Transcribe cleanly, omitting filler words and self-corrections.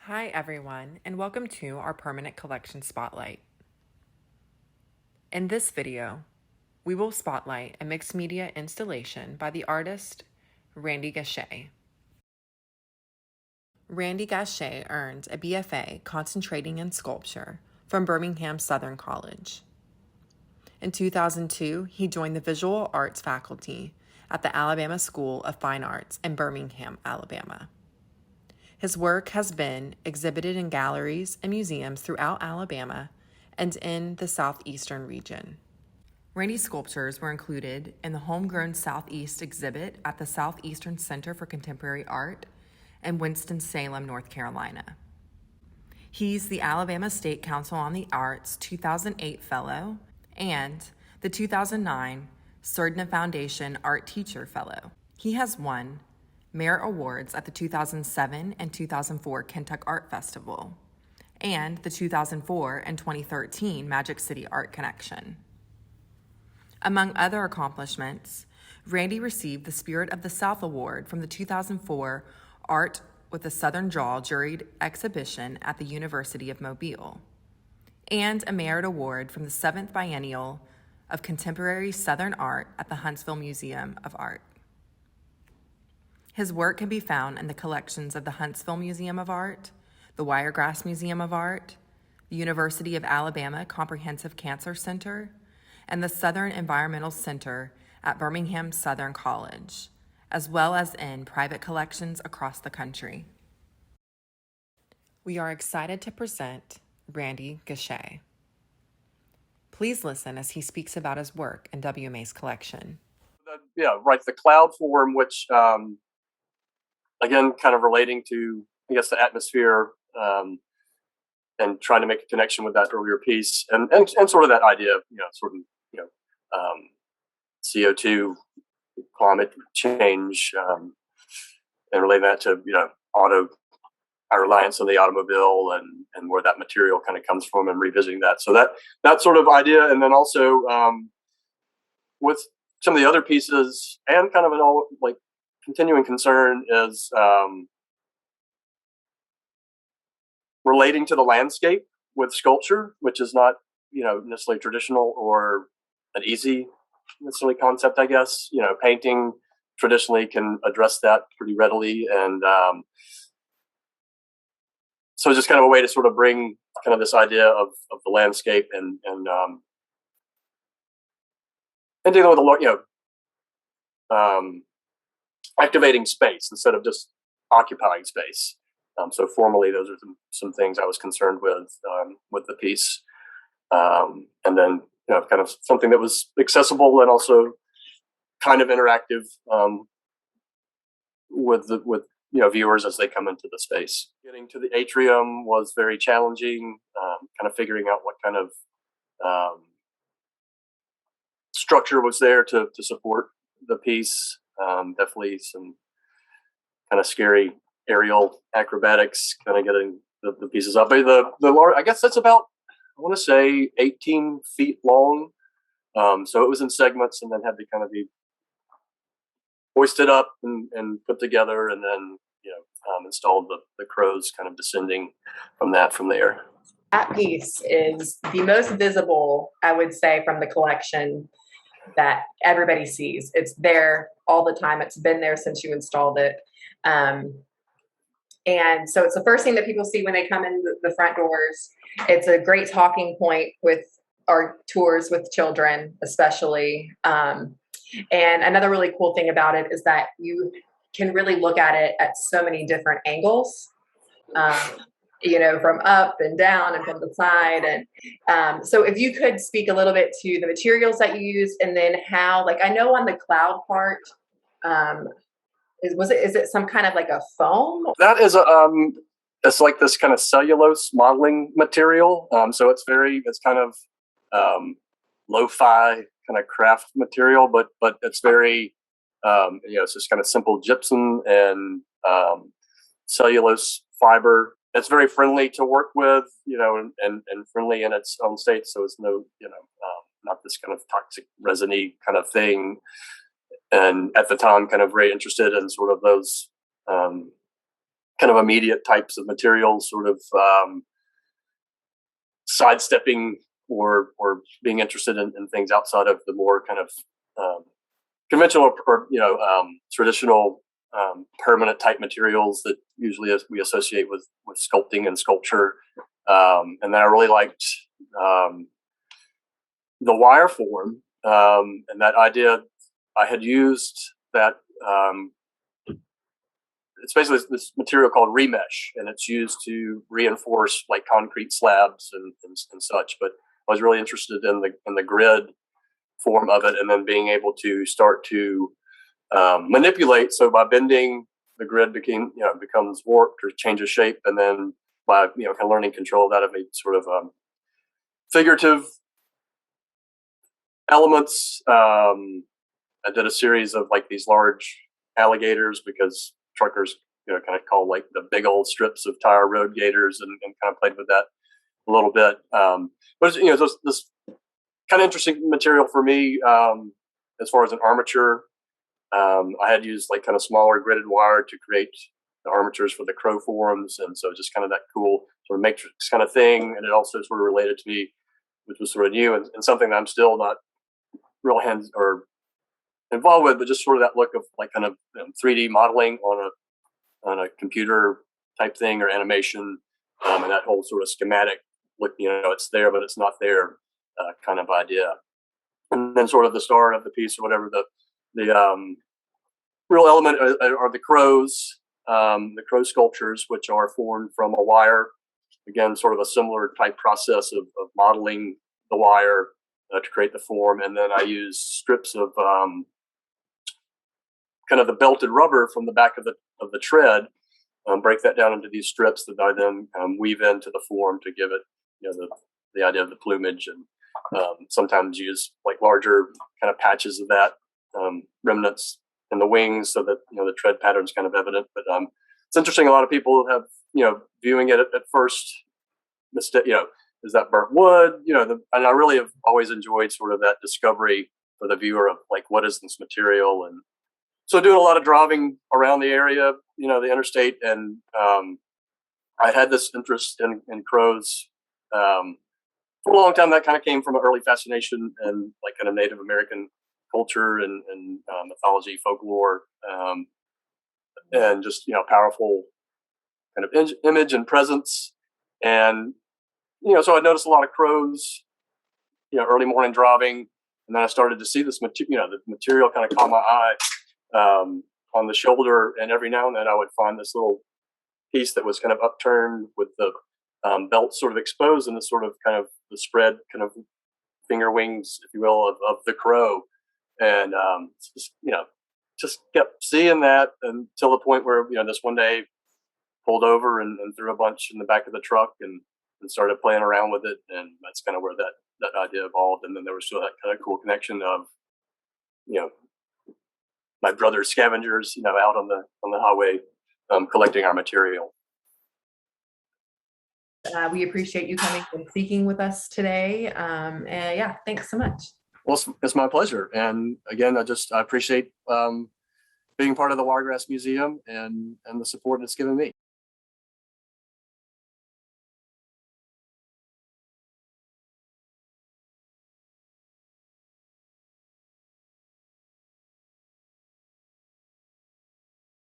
Hi everyone, and welcome to our Permanent Collection Spotlight. In this video, we will spotlight a mixed media installation by the artist Randy Gachet. Randy Gachet earned a BFA concentrating in sculpture from Birmingham Southern College. In 2002, he joined the visual arts faculty at the Alabama School of Fine Arts in Birmingham, Alabama. His work has been exhibited in galleries and museums throughout Alabama and in the southeastern region. Randy's sculptures were included in the Homegrown Southeast exhibit at the Southeastern Center for Contemporary Art in Winston-Salem, North Carolina. He's the Alabama State Council on the Arts 2008 Fellow and the 2009 Surdna Foundation Art Teacher Fellow. He has won Merit Awards at the 2007 and 2004 Kentucky Art Festival and the 2004 and 2013 Magic City Art Connection. Among other accomplishments, Randy received the Spirit of the South Award from the 2004 Art with a Southern Draw juried exhibition at the University of Mobile, and a Merit Award from the 7th Biennial of Contemporary Southern Art at the Huntsville Museum of Art. His work can be found in the collections of the Huntsville Museum of Art, the Wiregrass Museum of Art, the University of Alabama Comprehensive Cancer Center, and the Southern Environmental Center at Birmingham Southern College, as well as in private collections across the country. We are excited to present Randy Gachet. Please listen as he speaks about his work in WMA's collection. The cloud form, which again, kind of relating to, I guess, the atmosphere and trying to make a connection with that earlier piece and sort of that idea of, CO2, climate change, and relating that to, our reliance on the automobile and where that material kind of comes from and revisiting that. So that sort of idea. And then also with some of the other pieces and kind of an all like continuing concern is relating to the landscape with sculpture, which is not, necessarily traditional or an easy necessarily concept, I guess. Painting traditionally can address that pretty readily. And so just kind of a way to sort of bring kind of this idea of the landscape and dealing with a lot, activating space instead of just occupying space. So formally, those are some things I was concerned with the piece. And then, kind of something that was accessible and also kind of interactive with viewers as they come into the space. Getting to the atrium was very challenging, kind of figuring out what kind of structure was there to support the piece. Definitely some kind of scary aerial acrobatics, kind of getting the pieces up. But the large, I guess that's about, I want to say 18 feet long. So it was in segments and then had to kind of be hoisted up and put together, and then installed the crows kind of descending from there. That piece is the most visible, I would say, from the collection that everybody sees. It's there all the time. It's been there since you installed it. And so it's the first thing that people see when they come in the front doors. It's a great talking point with our tours with children, especially. And another really cool thing about it is that you can really look at it at so many different angles, from up and down and from the side. And so if you could speak a little bit to the materials that you used, and then how, like, I know on the cloud part, is it some kind of like a foam? That is it's like this kind of cellulose modeling material. So it's kind of lo-fi kind of craft material, but it's very, it's just kind of simple gypsum and cellulose fiber. It's very friendly to work with, and friendly in its own state. So it's no, not this kind of toxic resiny kind of thing. And at the time, kind of very interested in sort of those kind kind of immediate types of materials, sort of sidestepping or being interested in things outside of the more kind of conventional or traditional permanent type materials that usually we associate with sculpting and sculpture. And then I really liked the wire form, and that idea. I had used that. It's basically this material called remesh, and it's used to reinforce like concrete slabs and such. But I was really interested in the grid form of it, and then being able to start to manipulate. So by bending, the grid becomes warped or changes shape, and then by kind of learning control of that, I made sort of figurative elements. I did a series of like these large alligators because truckers kind of call like the big old strips of tire road gators, and kind of played with that a little bit. But this kind of interesting material for me as far as an armature. I had used like kind of smaller gridded wire to create the armatures for the crow forms, and so just kind of that cool sort of matrix kind of thing. And it also sort of related to me, which was sort of new and something that I'm still not real hands or involved with, but just sort of that look of like kind of 3D modeling on a computer type thing or animation, and that whole sort of schematic look. It's there but it's not there kind of idea. And then sort of the start of the piece or whatever, the real element are the crows, the crow sculptures, which are formed from a wire. Again, sort of a similar type process of modeling the wire to create the form. And then I use strips of kind of the belted rubber from the back of the tread, break that down into these strips that I then weave into the form to give it the idea of the plumage, and sometimes use like larger kind of patches of that remnants in the wings so that the tread pattern is kind of evident. But it's interesting. A lot of people have viewing it at first mistake. Is that burnt wood? And I really have always enjoyed sort of that discovery for the viewer of like, what is this material? And so doing a lot of driving around the area, the interstate, and I had this interest in crows for a long time. That kind of came from an early fascination and like kind of Native American culture and mythology, folklore, and just powerful kind of image and presence. And so I noticed a lot of crows, early morning driving, and then I started to see this material, the material kind of caught my eye on the shoulder, and every now and then I would find this little piece that was kind of upturned with the belt sort of exposed, and the sort of kind of the spread kind of finger wings, if you will, of the crow. And just kept seeing that until the point where this one day pulled over and threw a bunch in the back of the truck and started playing around with it, and that's kind of where that idea evolved. And then there was still that kind of cool connection of my brother's scavengers out on the highway collecting our material. We appreciate you coming and speaking with us today. And yeah, thanks so much. Well, it's my pleasure. And again, I appreciate being part of the Wiregrass Museum and the support it's given me.